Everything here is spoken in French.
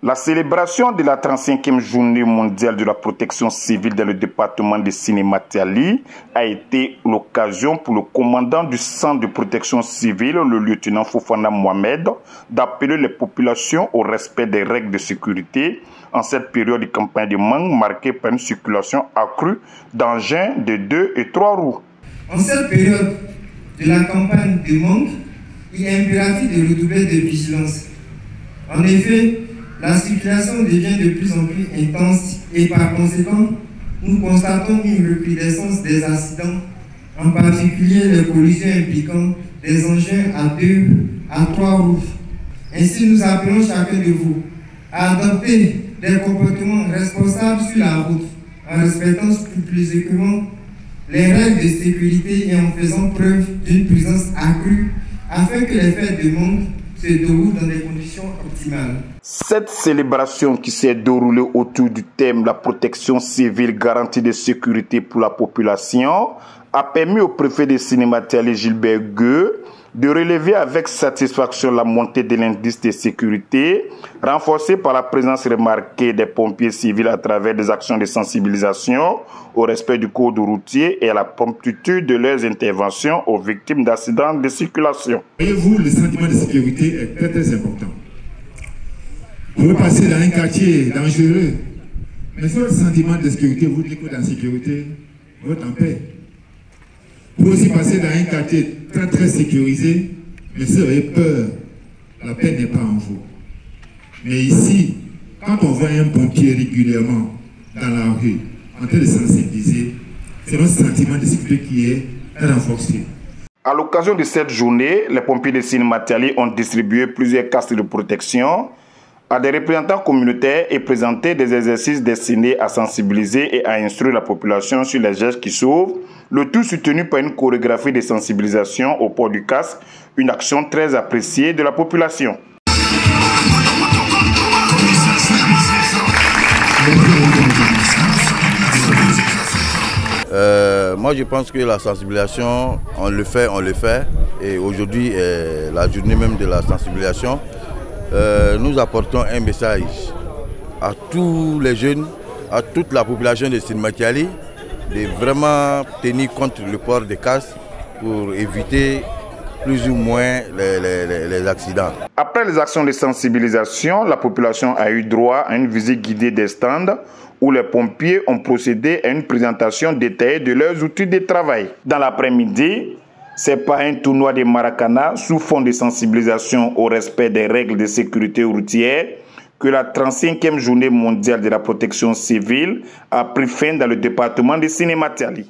La célébration de la 35e journée mondiale de la protection civile dans le département de Sénématiali a été l'occasion pour le commandant du centre de protection civile, le lieutenant Fofana Mohamed, d'appeler les populations au respect des règles de sécurité en cette période de campagne de mangue marquée par une circulation accrue d'engins de 2 et 3 roues. En cette période de la campagne de mangue, il est impératif de redoubler de vigilance. En effet, la circulation devient de plus en plus intense et par conséquent, nous constatons une recrudescence des accidents, en particulier les collisions impliquant des engins à 2 à 3 roues. Ainsi, nous appelons chacun de vous à adopter des comportements responsables sur la route, en respectant scrupuleusement les règles de sécurité et en faisant preuve d'une présence accrue afin que les fêtes de mangue se déroulent dans des conditions optimales. Cette célébration qui s'est déroulée autour du thème la protection civile garantie de sécurité pour la population a permis au préfet de Sénématiali Gilbert Gueux de relever avec satisfaction la montée de l'indice de sécurité, renforcée par la présence remarquée des pompiers civils à travers des actions de sensibilisation au respect du code routier et à la promptitude de leurs interventions aux victimes d'accidents de circulation. Voyez-vous, le sentiment de sécurité est très très important. Vous pouvez passer dans un quartier dangereux, mais si votre sentiment de sécurité vous dit que vous êtes en sécurité, vous êtes en paix. Vous pouvez aussi passer dans un quartier très très sécurisé, mais si vous avez peur, la paix n'est pas en vous. Mais ici, quand on voit un pompier régulièrement dans la rue, en train de sensibiliser, c'est notre sentiment de sécurité qui est renforcé. À l'occasion de cette journée, les pompiers de Sénématiali ont distribué plusieurs casques de protection à des représentants communautaires et présenté des exercices destinés à sensibiliser et à instruire la population sur les gestes qui sauvent, le tout soutenu par une chorégraphie de sensibilisation au port du casque, une action très appréciée de la population. Moi je pense que la sensibilisation, on le fait. Et aujourd'hui, la journée même de la sensibilisation, nous apportons un message à tous les jeunes, à toute la population de Sénématiali, de vraiment tenir compte le port des casques pour éviter plus ou moins les accidents. Après les actions de sensibilisation, la population a eu droit à une visite guidée des stands où les pompiers ont procédé à une présentation détaillée de leurs outils de travail. Dans l'après-midi, c'est par un tournoi de Maracana sous fond de sensibilisation au respect des règles de sécurité routière que la 35e journée mondiale de la protection civile a pris fin dans le département de Sénématiali.